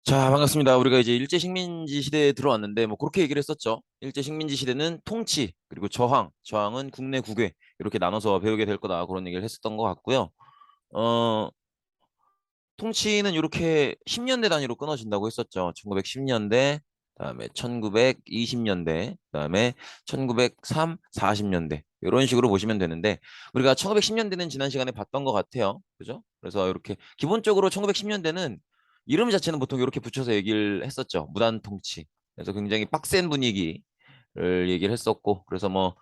자, 반갑습니다. 우리가 이제 일제식민지 시대에 들어왔는데, 뭐, 그렇게 얘기를 했었죠. 일제식민지 시대는 통치, 그리고 저항은 국내 국외, 이렇게 나눠서 배우게 될 거다. 그런 얘기를 했었던 것 같고요. 어, 통치는 이렇게 10년대 단위로 끊어진다고 했었죠. 1910년대, 그다음에 1920년대, 그다음에 1903, 40년대. 이런 식으로 보시면 되는데, 우리가 1910년대는 지난 시간에 봤던 것 같아요. 그죠? 그래서 이렇게, 기본적으로 1910년대는 이름 자체는 보통 이렇게 붙여서 얘기를 했었죠. 무단 통치. 그래서 굉장히 빡센 분위기를 얘기를 했었고, 그래서 뭐,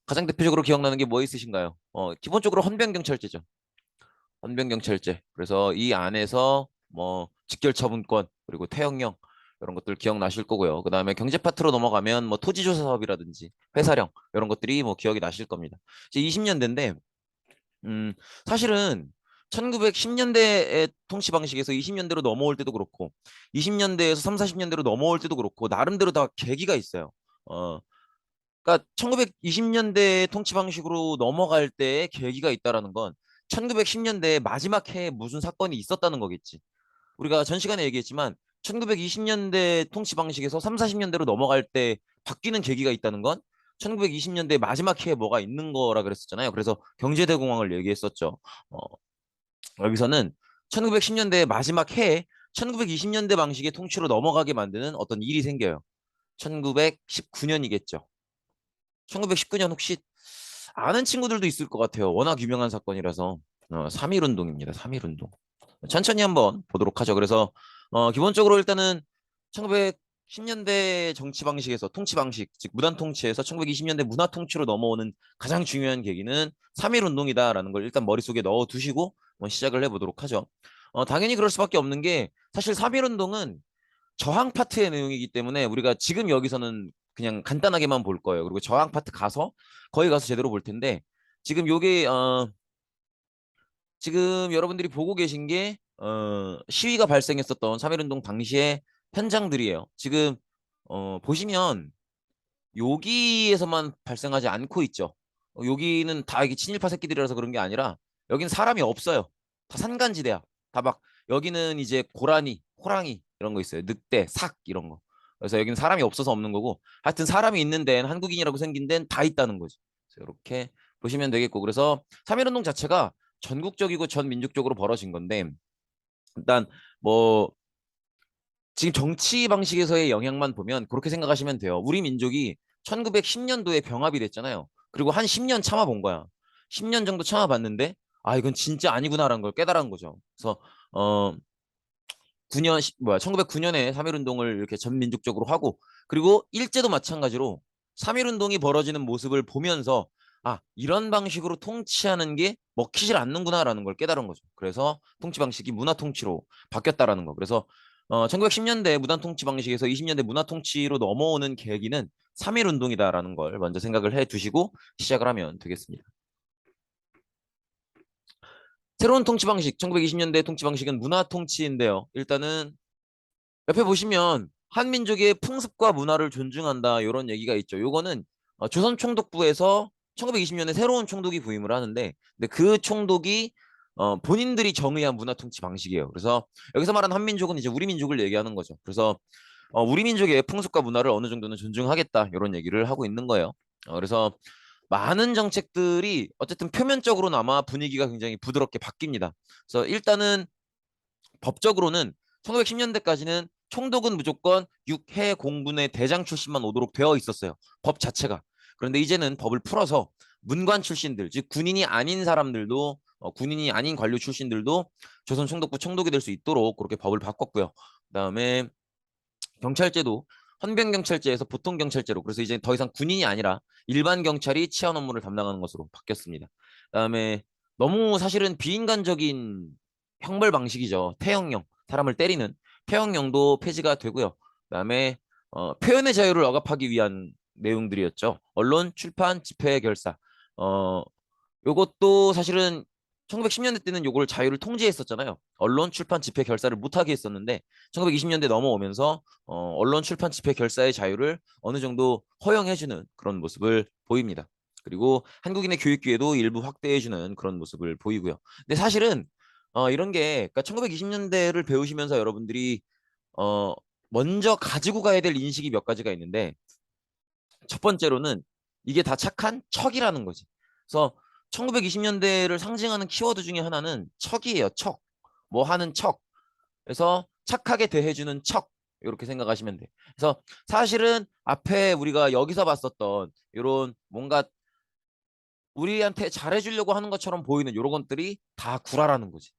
가장 대표적으로 기억나는 게 뭐 있으신가요? 기본적으로 헌병경찰제죠. 헌병경찰제. 그래서 이 안에서 뭐 직결처분권 그리고 퇴역령 이런 것들 기억나실 거고요. 그다음에 경제 파트로 넘어가면 뭐 토지조사 사업이라든지 회사령 이런 것들이 뭐 기억이 나실 겁니다. 이제 20년대인데 사실은 1910년대의 통치 방식에서 20년대로 넘어올 때도 그렇고 20년대에서 3, 40년대로 넘어올 때도 그렇고 나름대로 다 계기가 있어요. 어, 그러니까 1920년대 통치 방식으로 넘어갈 때의 계기가 있다라는 건 1910년대 마지막 해에 무슨 사건이 있었다는 거겠지. 우리가 전 시간에 얘기했지만 1920년대 통치 방식에서 3, 40년대로 넘어갈 때 바뀌는 계기가 있다는 건 1920년대 마지막 해에 뭐가 있는 거라 그랬었잖아요. 그래서 경제대공황을 얘기했었죠. 어, 여기서는 1910년대 마지막 해에 1920년대 방식의 통치로 넘어가게 만드는 어떤 일이 생겨요. 1919년이겠죠. 1919년 혹시 아는 친구들도 있을 것 같아요. 워낙 유명한 사건이라서. 3.1운동입니다. 3.1운동. 천천히 한번 보도록 하죠. 그래서 기본적으로 일단은 1910년대 정치 방식에서 통치 방식, 즉 무단 통치에서 1920년대 문화 통치로 넘어오는 가장 중요한 계기는 3.1운동이다라는 걸 일단 머릿속에 넣어 두시고 시작을 해보도록 하죠. 당연히 그럴 수밖에 없는 게 사실 3.1운동은 저항 파트의 내용이기 때문에 우리가 지금 여기서는 그냥 간단하게만 볼 거예요. 그리고 저항 파트 가서 거기 가서 제대로 볼 텐데 지금 요게 지금 여러분들이 보고 계신 게 시위가 발생했었던 3.1운동 당시의 현장들이에요. 지금 보시면 여기에서만 발생하지 않고 있죠. 여기는 다 이게 친일파 새끼들이라서 그런 게 아니라 여기는 사람이 없어요. 다 산간지대야. 다 막 여기는 이제 고라니, 호랑이 이런 거 있어요. 늑대, 삭 이런 거. 그래서 여기는 사람이 없어서 없는 거고 하여튼 사람이 있는 데는 한국인이라고 생긴 데는 다 있다는 거지. 그래서 이렇게 보시면 되겠고 그래서 3.1운동 자체가 전국적이고 전 민족적으로 벌어진 건데 일단 뭐 지금 정치 방식에서의 영향만 보면 그렇게 생각하시면 돼요. 우리 민족이 1910년도에 병합이 됐잖아요. 그리고 한 10년 참아본 거야. 10년 정도 참아봤는데 아 이건 진짜 아니구나라는 걸 깨달은 거죠. 그래서 어 9년 1909년에 3.1운동을 이렇게 전민족적으로 하고 그리고 일제도 마찬가지로 3.1운동이 벌어지는 모습을 보면서 아 이런 방식으로 통치하는 게 먹히질 않는구나라는 걸 깨달은 거죠. 그래서 통치 방식이 문화 통치로 바뀌었다라는 거. 그래서 1910년대 무단 통치 방식에서 20년대 문화 통치로 넘어오는 계기는 3.1운동이다라는 걸 먼저 생각을 해 두시고 시작을 하면 되겠습니다. 새로운 통치 방식, 1920년대 통치 방식은 문화 통치인데요. 일단은 옆에 보시면 한민족의 풍습과 문화를 존중한다 이런 얘기가 있죠. 요거는 조선 총독부에서 1920년에 새로운 총독이 부임을 하는데 근데 그 총독이 본인들이 정의한 문화 통치 방식이에요. 그래서 여기서 말하는 한민족은 이제 우리 민족을 얘기하는 거죠. 그래서 우리 민족의 풍습과 문화를 어느 정도는 존중하겠다 이런 얘기를 하고 있는 거예요. 그래서 많은 정책들이 어쨌든 표면적으로나마 분위기가 굉장히 부드럽게 바뀝니다. 그래서 일단은 법적으로는 1910년대까지는 총독은 무조건 육해 공군의 대장 출신만 오도록 되어 있었어요. 법 자체가. 그런데 이제는 법을 풀어서 문관 출신들, 즉 군인이 아닌 사람들도 군인이 아닌 관료 출신들도 조선 총독부 총독이 될 수 있도록 그렇게 법을 바꿨고요. 그다음에 경찰제도 헌병경찰제에서 보통경찰제로 그래서 이제 더 이상 군인이 아니라 일반 경찰이 치안 업무를 담당하는 것으로 바뀌었습니다. 그다음에 너무 사실은 비인간적인 형벌 방식이죠. 태형령, 사람을 때리는 태형령도 폐지가 되고요. 그다음에 표현의 자유를 억압하기 위한 내용들이었죠. 언론, 출판, 집회, 결사. 어, 요것도 사실은 1910년대 때는 요걸 자유를 통제했었잖아요. 언론, 출판, 집회, 결사를 못하게 했었는데 1920년대 넘어오면서 언론, 출판, 집회, 결사의 자유를 어느 정도 허용해주는 그런 모습을 보입니다. 그리고 한국인의 교육 기회도 일부 확대해주는 그런 모습을 보이고요. 근데 사실은 이런 게 그러니까 1920년대를 배우시면서 여러분들이 어, 먼저 가지고 가야 될 인식이 몇 가지가 있는데 첫 번째로는 이게 다 착한 척이라는 거지. 그래서 1920년대를 상징하는 키워드 중에 하나는 척이에요. 척. 뭐 하는 척. 그래서 착하게 대해주는 척. 이렇게 생각하시면 돼. 그래서 사실은 앞에 우리가 여기서 봤었던 이런 뭔가 우리한테 잘해주려고 하는 것처럼 보이는 이런 것들이 다 구라라는 거지.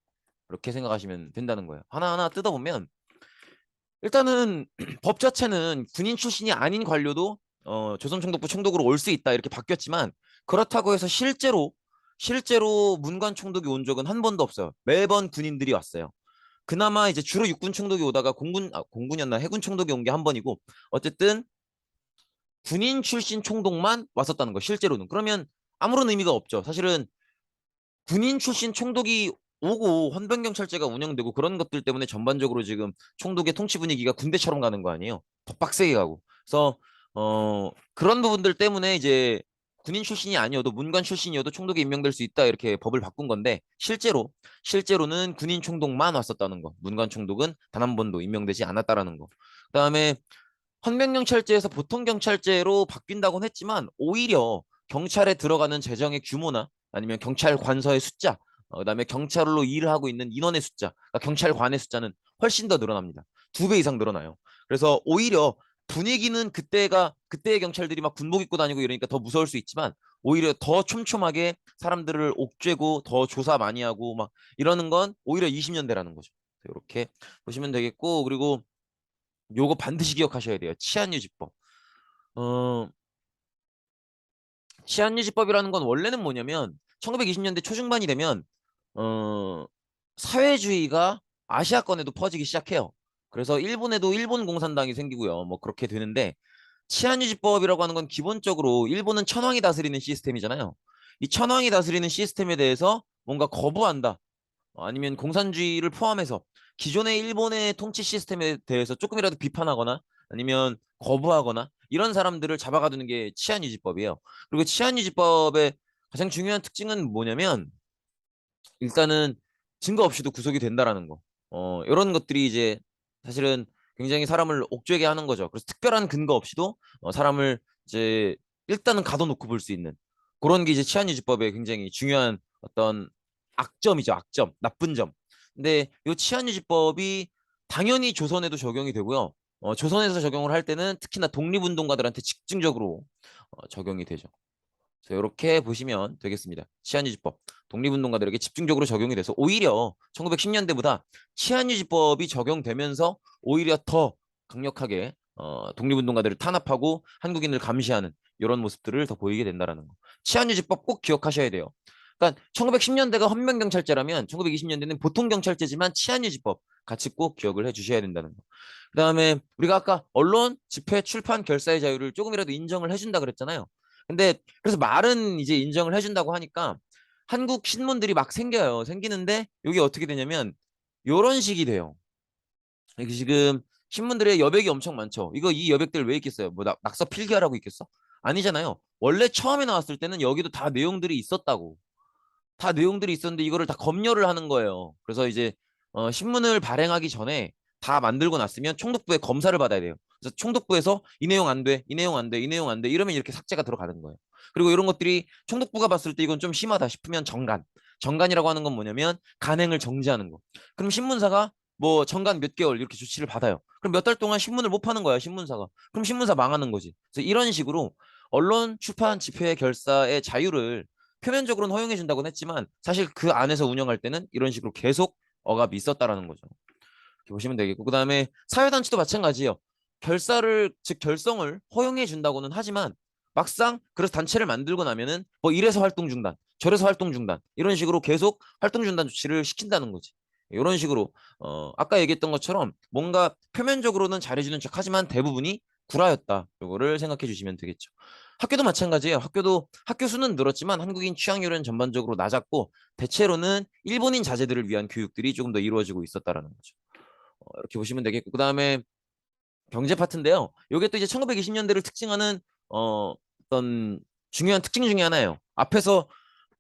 이렇게 생각하시면 된다는 거예요. 하나하나 뜯어보면 일단은 법 자체는 군인 출신이 아닌 관료도 조선총독부 총독으로 올 수 있다 이렇게 바뀌었지만 그렇다고 해서 실제로 문관 총독이 온 적은 한 번도 없어요. 매번 군인들이 왔어요. 그나마 이제 주로 육군 총독이 오다가 공군이었나 해군 총독이 온 게 한 번이고 어쨌든 군인 출신 총독만 왔었다는 거 실제로는. 그러면 아무런 의미가 없죠. 사실은 군인 출신 총독이 오고 헌병경찰제가 운영되고 그런 것들 때문에 전반적으로 지금 총독의 통치 분위기가 군대처럼 가는 거 아니에요. 더 빡세게 가고. 그래서 그런 부분들 때문에 이제 군인 출신이 아니어도 문관 출신이어도 총독에 임명될 수 있다 이렇게 법을 바꾼 건데 실제로는 군인 총독만 왔었다는 거. 문관 총독은 단 한 번도 임명되지 않았다라는 거. 그다음에 헌병경찰제에서 보통경찰제로 바뀐다고는 했지만 오히려 경찰에 들어가는 재정의 규모나 아니면 경찰 관서의 숫자, 그다음에 경찰로 일을 하고 있는 인원의 숫자, 그러니까 경찰관의 숫자는 훨씬 더 늘어납니다. 2배 이상 늘어나요. 그래서 오히려 분위기는 그때의 경찰들이 막 군복 입고 다니고 이러니까 더 무서울 수 있지만 오히려 더 촘촘하게 사람들을 옥죄고 더 조사 많이 하고 막 이러는 건 오히려 20년대라는 거죠. 이렇게 보시면 되겠고 그리고 요거 반드시 기억하셔야 돼요. 치안유지법. 어, 치안유지법이라는 건 원래는 뭐냐면 1920년대 초중반이 되면 어, 사회주의가 아시아권에도 퍼지기 시작해요. 그래서 일본에도 일본 공산당이 생기고요. 뭐 그렇게 되는데 치안유지법이라고 하는 건 기본적으로 일본은 천황이 다스리는 시스템이잖아요. 이 천황이 다스리는 시스템에 대해서 뭔가 거부한다. 아니면 공산주의를 포함해서 기존의 일본의 통치 시스템에 대해서 조금이라도 비판하거나 아니면 거부하거나 이런 사람들을 잡아가두는 게 치안유지법이에요. 그리고 치안유지법의 가장 중요한 특징은 뭐냐면 일단은 증거 없이도 구속이 된다라는 거. 이런 것들이 이제 사실은 굉장히 사람을 옥죄게 하는 거죠. 그래서 특별한 근거 없이도 사람을 이제 일단은 가둬놓고 볼 수 있는 그런 게 이제 치안유지법의 굉장히 중요한 어떤 악점이죠. 악점, 나쁜 점. 근데 이 치안유지법이 당연히 조선에도 적용이 되고요. 조선에서 적용을 할 때는 특히나 독립운동가들한테 집중적으로 적용이 되죠. 이렇게 보시면 되겠습니다. 치안유지법, 독립운동가들에게 집중적으로 적용이 돼서 오히려 1910년대보다 치안유지법이 적용되면서 오히려 더 강력하게 독립운동가들을 탄압하고 한국인을 감시하는 이런 모습들을 더 보이게 된다는 거. 치안유지법 꼭 기억하셔야 돼요. 그러니까 1910년대가 헌병경찰제라면 1920년대는 보통경찰제지만 치안유지법 같이 꼭 기억을 해주셔야 된다는 거. 그다음에 우리가 아까 언론, 집회, 출판, 결사의 자유를 조금이라도 인정을 해준다 그랬잖아요. 근데 그래서 말은 이제 인정을 해준다고 하니까 한국 신문들이 막 생겨요. 생기는데 이게 어떻게 되냐면 이런 식이 돼요. 이게 지금 신문들의 여백이 엄청 많죠. 이 여백들 왜 있겠어요? 뭐 낙서 필기하라고 있겠어? 아니잖아요. 원래 처음에 나왔을 때는 여기도 다 내용들이 있었다고. 다 내용들이 있었는데 이거를 다 검열을 하는 거예요. 그래서 이제 신문을 발행하기 전에 다 만들고 났으면 총독부에 검사를 받아야 돼요. 그래서 총독부에서 이 내용 안 돼, 이 내용 안 돼, 이 내용 안 돼, 이러면 이렇게 삭제가 들어가는 거예요. 그리고 이런 것들이 총독부가 봤을 때 이건 좀 심하다 싶으면 정간. 정간이라고 하는 건 뭐냐면 간행을 정지하는 거. 그럼 신문사가 뭐 정간 몇 개월 이렇게 조치를 받아요. 그럼 몇 달 동안 신문을 못 파는 거야, 신문사가. 그럼 신문사 망하는 거지. 그래서 이런 식으로 언론, 출판, 집회, 결사의 자유를 표면적으로는 허용해 준다고는 했지만 사실 그 안에서 운영할 때는 이런 식으로 계속 억압이 있었다라는 거죠. 이렇게 보시면 되겠고 그다음에 사회단체도 마찬가지예요. 즉 결성을 허용해 준다고는 하지만 막상 그래서 단체를 만들고 나면은 뭐 이래서 활동 중단, 저래서 활동 중단 이런 식으로 계속 활동 중단 조치를 시킨다는 거지. 이런 식으로 아까 얘기했던 것처럼 뭔가 표면적으로는 잘해주는 척 하지만 대부분이 구라였다. 이거를 생각해 주시면 되겠죠. 학교도 마찬가지예요. 학교 수는 늘었지만 한국인 취학률은 전반적으로 낮았고 대체로는 일본인 자제들을 위한 교육들이 조금 더 이루어지고 있었다라는 거죠. 이렇게 보시면 되겠고 그다음에 경제 파트인데요. 이게 또 이제 1920년대를 특징하는 어떤 중요한 특징 중에 하나예요. 앞에서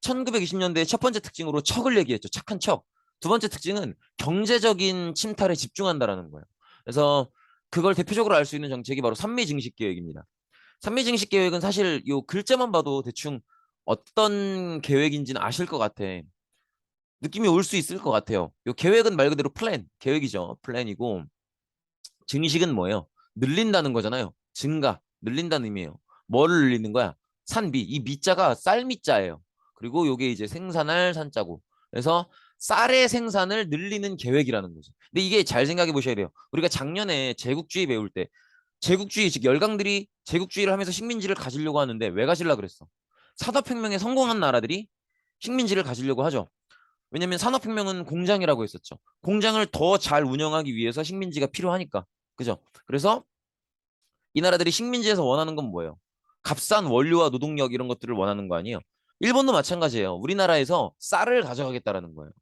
1920년대의 첫 번째 특징으로 척을 얘기했죠. 착한 척. 두 번째 특징은 경제적인 침탈에 집중한다라는 거예요. 그래서 그걸 대표적으로 알 수 있는 정책이 바로 삼미증식계획입니다. 삼미증식계획은 사실 요 글자만 봐도 대충 어떤 계획인지는 아실 것 같아. 느낌이 올 수 있을 것 같아요. 요 계획은 말 그대로 플랜, 계획이죠. 플랜이고 증식은 뭐예요? 늘린다는 거잖아요. 증가, 늘린다는 의미예요. 뭐를 늘리는 거야? 산미. 이 미자가 쌀미자예요. 그리고 요게 이제 생산할 산자고. 그래서 쌀의 생산을 늘리는 계획이라는 거죠. 근데 이게 잘 생각해 보셔야 돼요. 우리가 작년에 제국주의 배울 때 제국주의 즉 열강들이 제국주의를 하면서 식민지를 가지려고 하는데 왜 가지려고 그랬어? 산업혁명에 성공한 나라들이 식민지를 가지려고 하죠. 왜냐면 산업혁명은 공장이라고 했었죠. 공장을 더 잘 운영하기 위해서 식민지가 필요하니까. 그죠? 그래서 이 나라들이 식민지에서 원하는 건 뭐예요? 값싼 원료와 노동력 이런 것들을 원하는 거 아니에요? 일본도 마찬가지예요. 우리나라에서 쌀을 가져가겠다라는 거예요.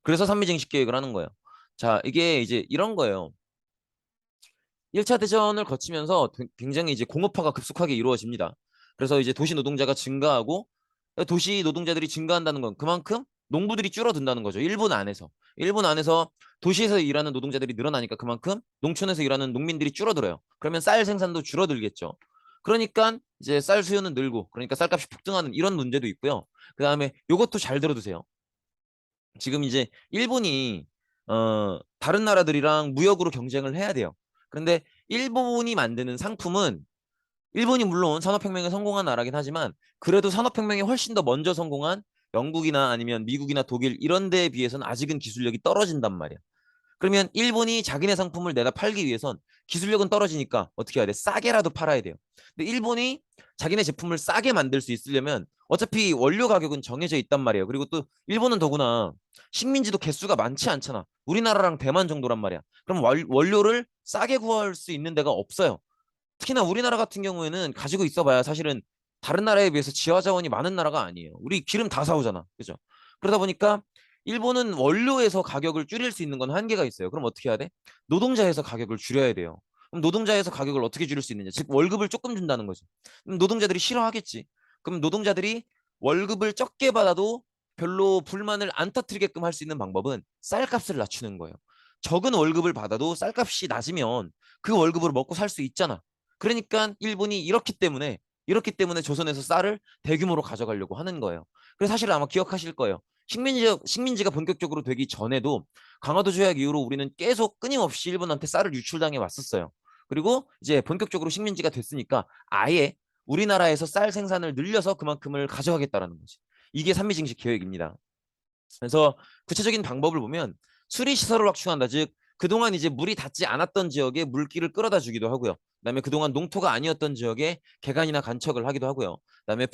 그래서 삼미증식 계획을 하는 거예요. 자, 이게 이제 이런 거예요. 1차 대전을 거치면서 굉장히 이제 공업화가 급속하게 이루어집니다. 그래서 이제 도시 노동자가 증가하고 도시 노동자들이 증가한다는 건 그만큼 농부들이 줄어든다는 거죠. 일본 안에서. 일본 안에서 도시에서 일하는 노동자들이 늘어나니까 그만큼 농촌에서 일하는 농민들이 줄어들어요. 그러면 쌀 생산도 줄어들겠죠. 그러니까 이제 쌀 수요는 늘고 그러니까 쌀값이 폭등하는 이런 문제도 있고요. 그다음에 요것도 잘 들어두세요. 지금 이제 일본이 다른 나라들이랑 무역으로 경쟁을 해야 돼요. 그런데 일본이 만드는 상품은 일본이 물론 산업혁명에 성공한 나라긴 하지만 그래도 산업혁명에 훨씬 더 먼저 성공한 영국이나 아니면 미국이나 독일 이런 데에 비해서는 아직은 기술력이 떨어진단 말이야. 그러면 일본이 자기네 상품을 내다 팔기 위해선 기술력은 떨어지니까 어떻게 해야 돼? 싸게라도 팔아야 돼요. 근데 일본이 자기네 제품을 싸게 만들 수 있으려면 어차피 원료 가격은 정해져 있단 말이에요. 그리고 또 일본은 더구나 식민지도 개수가 많지 않잖아. 우리나라랑 대만 정도란 말이야. 그럼 원료를 싸게 구할 수 있는 데가 없어요. 특히나 우리나라 같은 경우에는 가지고 있어봐야 사실은 다른 나라에 비해서 지하 자원이 많은 나라가 아니에요. 우리 기름 다 사오잖아. 그죠? 그러다 보니까 일본은 원료에서 가격을 줄일 수 있는 건 한계가 있어요. 그럼 어떻게 해야 돼? 노동자에서 가격을 줄여야 돼요. 그럼 노동자에서 가격을 어떻게 줄일 수 있느냐? 즉 월급을 조금 준다는 거죠. 그럼 노동자들이 싫어하겠지. 그럼 노동자들이 월급을 적게 받아도 별로 불만을 안 터뜨리게끔 할 수 있는 방법은 쌀값을 낮추는 거예요. 적은 월급을 받아도 쌀값이 낮으면 그 월급으로 먹고 살 수 있잖아. 그러니까 일본이 이렇기 때문에 조선에서 쌀을 대규모로 가져가려고 하는 거예요. 그래서 사실 아마 기억하실 거예요. 식민지가 본격적으로 되기 전에도 강화도 조약 이후로 우리는 계속 끊임없이 일본한테 쌀을 유출당해 왔었어요. 그리고 이제 본격적으로 식민지가 됐으니까 아예 우리나라에서 쌀 생산을 늘려서 그만큼을 가져가겠다라는 거지. 이게 삼미징식 계획입니다. 그래서 구체적인 방법을 보면 수리 시설을 확충한다. 즉 그동안 이제 물이 닿지 않았던 지역에 물길을 끌어다 주기도 하고요. 그다음에 그동안 농토가 아니었던 지역에 개간이나 간척을 하기도 하고요. 그다음에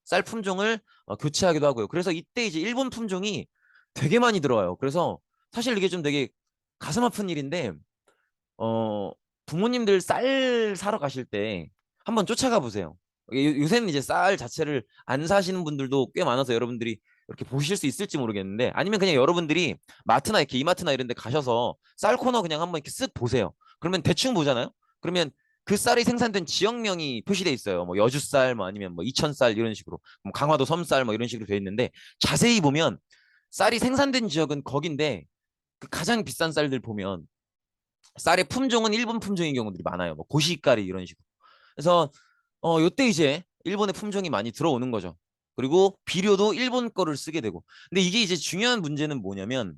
쌀 품종을 교체하기도 하고요. 그래서 이때 이제 일본 품종이 되게 많이 들어와요. 그래서 사실 이게 좀 되게 가슴 아픈 일인데 어, 부모님들 쌀 사러 가실 때 한번 쫓아가 보세요. 요새는 이제 쌀 자체를 안 사시는 분들도 꽤 많아서 여러분들이 이렇게 보실 수 있을지 모르겠는데 아니면 그냥 여러분들이 마트나 이렇게 이마트나 이런 데 가셔서 쌀 코너 그냥 한번 이렇게 쓱 보세요. 그러면 대충 보잖아요. 그러면 그 쌀이 생산된 지역명이 표시돼 있어요. 뭐 여주쌀 뭐 아니면 뭐 이천쌀 이런 식으로 뭐 강화도 섬쌀 뭐 이런 식으로 되어 있는데 자세히 보면 쌀이 생산된 지역은 거긴데 그 가장 비싼 쌀들 보면 쌀의 품종은 일본 품종인 경우들이 많아요. 뭐 고시가리 이런 식으로. 그래서 요때 이제 일본의 품종이 많이 들어오는 거죠. 그리고 비료도 일본 거를 쓰게 되고. 근데 이게 이제 중요한 문제는 뭐냐면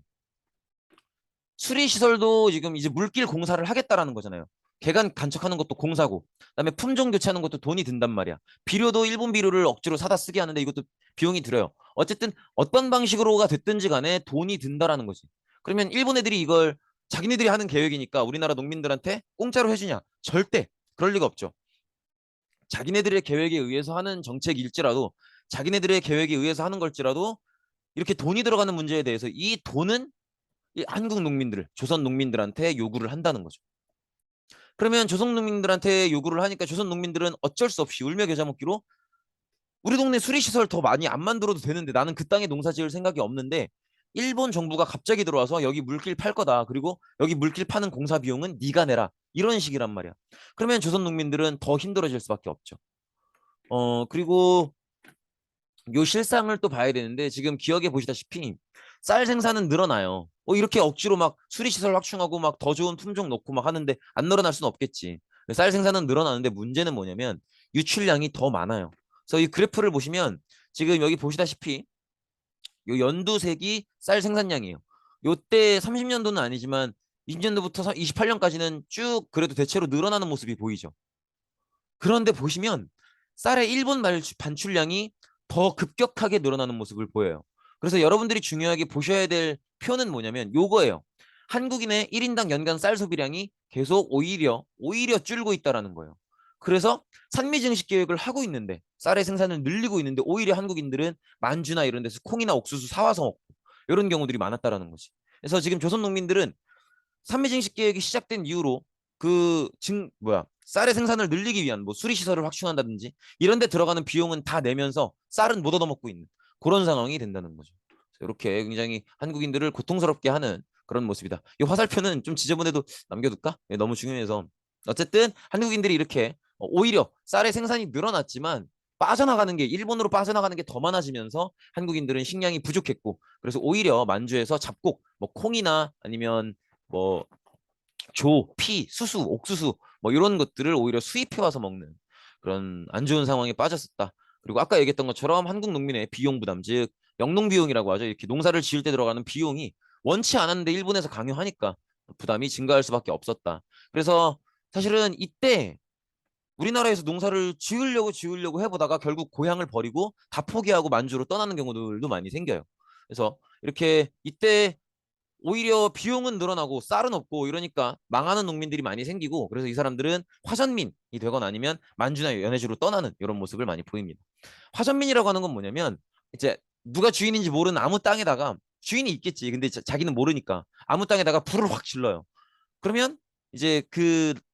수리 시설도 지금 이제 물길 공사를 하겠다라는 거잖아요. 개간 간척하는 것도 공사고, 그다음에 품종 교체하는 것도 돈이 든단 말이야. 비료도 일본 비료를 억지로 사다 쓰게 하는데 이것도 비용이 들어요. 어쨌든 어떤 방식으로가 됐든지 간에 돈이 든다라는 거지. 그러면 일본 애들이 이걸 자기네들이 하는 계획이니까 우리나라 농민들한테 공짜로 해주냐? 절대 그럴 리가 없죠. 자기네들의 계획에 의해서 하는 정책일지라도 자기네들의 계획에 의해서 하는 걸지라도 이렇게 돈이 들어가는 문제에 대해서 이 돈은 이 한국 농민들, 조선 농민들한테 요구를 한다는 거죠. 그러면 조선 농민들한테 요구를 하니까 조선 농민들은 어쩔 수 없이 울며 겨자 먹기로 우리 동네 수리시설 더 많이 안 만들어도 되는데 나는 그 땅에 농사 지을 생각이 없는데 일본 정부가 갑자기 들어와서 여기 물길 팔 거다. 그리고 여기 물길 파는 공사 비용은 네가 내라. 이런 식이란 말이야. 그러면 조선 농민들은 더 힘들어질 수밖에 없죠. 그리고 요 실상을 또 봐야 되는데 지금 기억해 보시다시피 쌀 생산은 늘어나요. 이렇게 억지로 막 수리시설 확충하고 막 더 좋은 품종 넣고 막 하는데 안 늘어날 수는 없겠지. 쌀 생산은 늘어나는데 문제는 뭐냐면 유출량이 더 많아요. 그래서 이 그래프를 보시면 지금 여기 보시다시피 요 연두색이 쌀 생산량이에요. 요때 30년도는 아니지만 20년도부터 28년까지는 쭉 그래도 대체로 늘어나는 모습이 보이죠. 그런데 보시면 쌀의 일본 반출량이 더 급격하게 늘어나는 모습을 보여요. 그래서 여러분들이 중요하게 보셔야 될 표는 뭐냐면 요거예요. 한국인의 1인당 연간 쌀 소비량이 계속 오히려 줄고 있다라는 거예요. 그래서 산미증식 계획을 하고 있는데 쌀의 생산을 늘리고 있는데 오히려 한국인들은 만주나 이런 데서 콩이나 옥수수 사와서 먹고 이런 경우들이 많았다라는 거지. 그래서 지금 조선 농민들은 산미증식 계획이 시작된 이후로 쌀의 생산을 늘리기 위한 뭐 수리 시설을 확충한다든지 이런 데 들어가는 비용은 다 내면서 쌀은 못 얻어먹고 있는 그런 상황이 된다는 거죠. 이렇게 굉장히 한국인들을 고통스럽게 하는 그런 모습이다. 이 화살표는 좀 지저분해도 남겨둘까? 너무 중요해서 어쨌든 한국인들이 이렇게 오히려 쌀의 생산이 늘어났지만 빠져나가는 게 일본으로 빠져나가는 게 더 많아지면서 한국인들은 식량이 부족했고 그래서 오히려 만주에서 잡곡 뭐 콩이나 아니면 뭐 수수, 옥수수 뭐 이런 것들을 오히려 수입해 와서 먹는 그런 안 좋은 상황에 빠졌었다. 그리고 아까 얘기했던 것처럼 한국 농민의 비용 부담, 즉 영농 비용이라고 하죠. 이렇게 농사를 지을 때 들어가는 비용이 원치 않았는데 일본에서 강요하니까 부담이 증가할 수밖에 없었다. 그래서 사실은 이때 우리나라에서 농사를 지으려고 해보다가 결국 고향을 버리고 다 포기하고 만주로 떠나는 경우들도 많이 생겨요. 그래서 이렇게 이때 오히려 비용은 늘어나고 쌀은 없고 이러니까 망하는 농민들이 많이 생기고 그래서 이 사람들은 화전민이 되거나 아니면 만주나 연해주로 떠나는 이런 모습을 많이 보입니다. 화전민이라고 하는 건 뭐냐면 이제 누가 주인인지 모르는 아무 땅에다가 주인이 있겠지. 근데 자기는 모르니까 아무 땅에다가 불을 확 질러요. 그러면 이제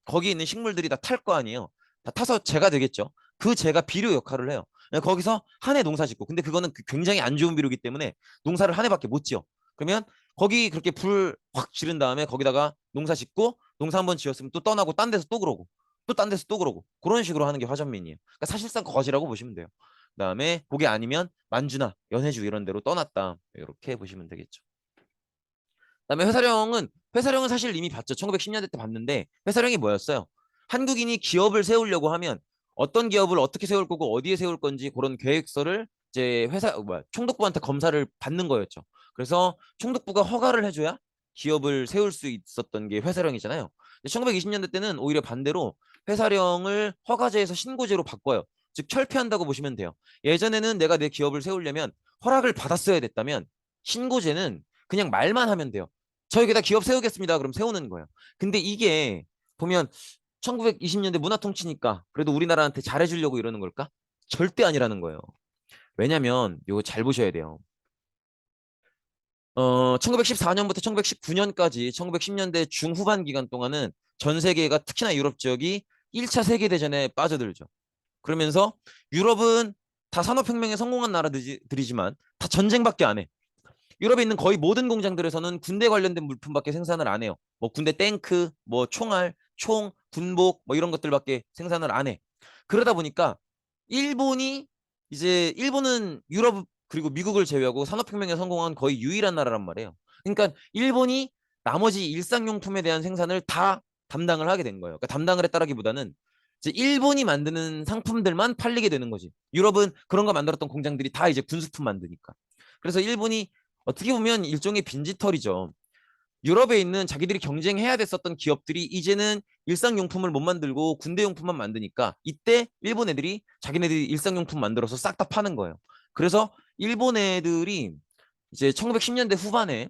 거기 있는 식물들이 다 탈 거 아니에요. 다 타서 재가 되겠죠. 그 재가 비료 역할을 해요. 거기서 한 해 농사 짓고 근데 그거는 굉장히 안 좋은 비료기 때문에 농사를 한 해밖에 못 지어. 그러면 거기 그렇게 불 확 지른 다음에 거기다가 농사 짓고 농사 한번 지었으면 또 떠나고 딴 데서 또 그러고 또 딴 데서 또 그러고 그런 식으로 하는 게 화전민이에요. 그러니까 사실상 거지라고 보시면 돼요. 그다음에 그게 아니면 만주나 연해주 이런 데로 떠났다. 이렇게 보시면 되겠죠. 그다음에 회사령은 사실 이미 봤죠. 1910년대 때 봤는데 회사령이 뭐였어요? 한국인이 기업을 세우려고 하면 어떤 기업을 어떻게 세울 거고 어디에 세울 건지 그런 계획서를 이제 총독부한테 검사를 받는 거였죠. 그래서 총독부가 허가를 해줘야 기업을 세울 수 있었던 게 회사령이잖아요. 1920년대 때는 오히려 반대로 회사령을 허가제에서 신고제로 바꿔요. 즉 철폐한다고 보시면 돼요. 예전에는 내가 내 기업을 세우려면 허락을 받았어야 됐다면 신고제는 그냥 말만 하면 돼요. 저에게다 기업 세우겠습니다. 그럼 세우는 거예요. 근데 이게 보면 1920년대 문화통치니까 그래도 우리나라한테 잘해주려고 이러는 걸까? 절대 아니라는 거예요. 왜냐면 이거 잘 보셔야 돼요. 1914년부터 1919년까지 1910년대 중후반 기간 동안은 전 세계가 특히나 유럽 지역이 1차 세계대전에 빠져들죠. 그러면서 유럽은 다 산업혁명에 성공한 나라들이지만 다 전쟁밖에 안 해. 유럽에 있는 거의 모든 공장들에서는 군대 관련된 물품밖에 생산을 안 해요. 뭐 군대 탱크, 뭐 총알, 총, 군복 뭐 이런 것들밖에 생산을 안 해. 그러다 보니까 일본이 일본은 유럽 그리고 미국을 제외하고 산업혁명에 성공한 거의 유일한 나라란 말이에요. 그러니까 일본이 나머지 일상용품에 대한 생산을 다 담당을 하게 된 거예요. 그러니까 담당을 했다라기보다는 이제 일본이 만드는 상품들만 팔리게 되는 거지. 유럽은 그런 거 만들었던 공장들이 다 이제 군수품 만드니까. 그래서 일본이 어떻게 보면 일종의 빈지털이죠. 유럽에 있는 자기들이 경쟁해야 됐었던 기업들이 이제는 일상용품을 못 만들고 군대용품만 만드니까 이때 일본 애들이 자기네들이 일상용품 만들어서 싹 다 파는 거예요. 그래서 일본 애들이 이제 1910년대 후반에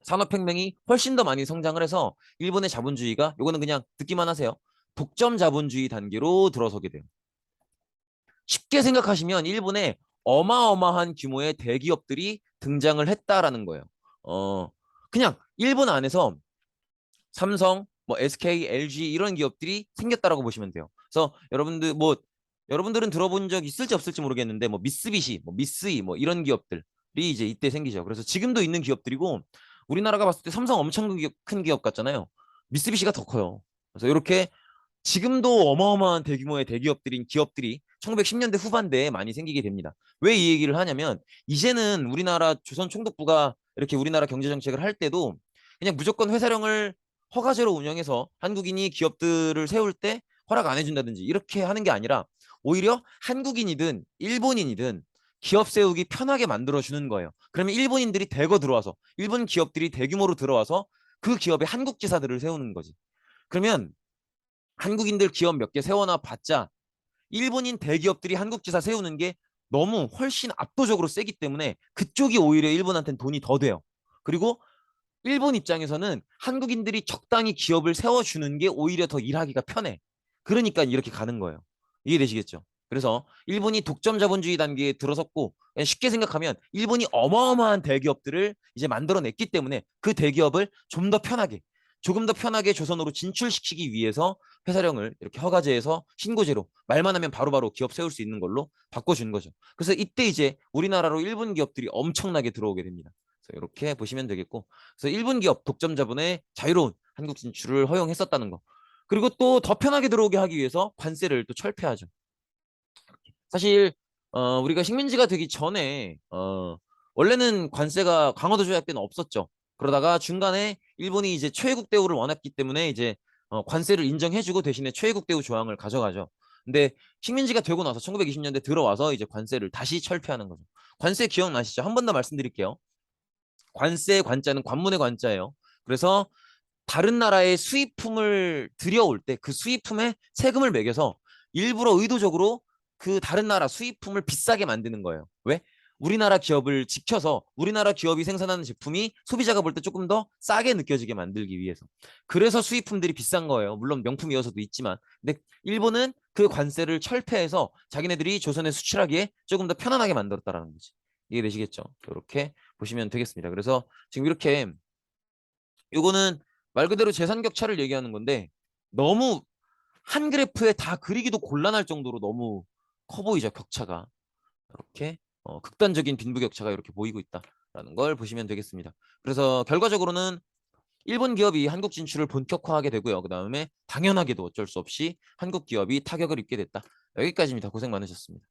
산업혁명이 훨씬 더 많이 성장을 해서 일본의 자본주의가 요거는 그냥 듣기만 하세요. 독점 자본주의 단계로 들어서게 돼요. 쉽게 생각하시면 일본에 어마어마한 규모의 대기업들이 등장을 했다라는 거예요. 어, 그냥 일본 안에서 삼성, 뭐 SK, LG 이런 기업들이 생겼다라고 보시면 돼요. 그래서 여러분들은 들어본 적 있을지 없을지 모르겠는데 뭐 미쓰비시, 뭐 미쓰이 뭐 이런 기업들이 이제 이때 생기죠. 그래서 지금도 있는 기업들이고 우리나라가 봤을 때 삼성 엄청 큰 기업 같잖아요. 미쓰비시가 더 커요. 그래서 이렇게 지금도 어마어마한 대규모의 대기업들인 기업들이 1910년대 후반대에 많이 생기게 됩니다. 왜 이 얘기를 하냐면 이제는 우리나라 조선 총독부가 이렇게 우리나라 경제 정책을 할 때도 그냥 무조건 회사령을 허가제로 운영해서 한국인이 기업들을 세울 때 허락 안 해준다든지 이렇게 하는 게 아니라 오히려 한국인이든 일본인이든 기업 세우기 편하게 만들어주는 거예요. 그러면 일본인들이 대거 들어와서 일본 기업들이 대규모로 들어와서 그 기업의 한국 지사들을 세우는 거지. 그러면 한국인들 기업 몇 개 세워놔 봤자 일본인 대기업들이 한국 지사 세우는 게 너무 훨씬 압도적으로 세기 때문에 그쪽이 오히려 일본한테는 돈이 더 돼요. 그리고 일본 입장에서는 한국인들이 적당히 기업을 세워주는 게 오히려 더 일하기가 편해. 그러니까 이렇게 가는 거예요. 이해되시겠죠? 그래서 일본이 독점 자본주의 단계에 들어섰고 쉽게 생각하면 일본이 어마어마한 대기업들을 이제 만들어냈기 때문에 그 대기업을 좀 더 편하게 조금 더 편하게 조선으로 진출시키기 위해서 회사령을 이렇게 허가제에서 신고제로 말만 하면 바로바로 기업 세울 수 있는 걸로 바꿔준 거죠. 그래서 이때 이제 우리나라로 일본 기업들이 엄청나게 들어오게 됩니다. 그래서 이렇게 보시면 되겠고, 그래서 일본 기업 독점 자본의 자유로운 한국 진출을 허용했었다는 거. 그리고 또 더 편하게 들어오게 하기 위해서 관세를 또 철폐하죠. 사실 우리가 식민지가 되기 전에 원래는 관세가 강화도 조약 때는 없었죠. 그러다가 중간에 일본이 이제 최애국 대우를 원했기 때문에 이제 관세를 인정해주고 대신에 최애국 대우 조항을 가져가죠. 근데 식민지가 되고 나서 1920년대 들어와서 이제 관세를 다시 철폐하는 거죠. 관세 기억나시죠? 한 번 더 말씀드릴게요. 관세의 관자는 관문의 관자예요. 그래서 다른 나라의 수입품을 들여올 때 그 수입품에 세금을 매겨서 일부러 의도적으로 그 다른 나라 수입품을 비싸게 만드는 거예요. 왜? 우리나라 기업을 지켜서 우리나라 기업이 생산하는 제품이 소비자가 볼 때 조금 더 싸게 느껴지게 만들기 위해서. 그래서 수입품들이 비싼 거예요. 물론 명품이어서도 있지만. 근데 일본은 그 관세를 철폐해서 자기네들이 조선에 수출하기에 조금 더 편안하게 만들었다라는 거지. 이해되시겠죠? 이렇게 보시면 되겠습니다. 그래서 지금 이렇게 요거는 말 그대로 재산 격차를 얘기하는 건데 너무 한 그래프에 다 그리기도 곤란할 정도로 너무 커 보이죠, 격차가. 이렇게 극단적인 빈부격차가 이렇게 보이고 있다라는 걸 보시면 되겠습니다. 그래서 결과적으로는 일본 기업이 한국 진출을 본격화하게 되고요. 그 다음에 당연하게도 어쩔 수 없이 한국 기업이 타격을 입게 됐다. 여기까지입니다. 고생 많으셨습니다.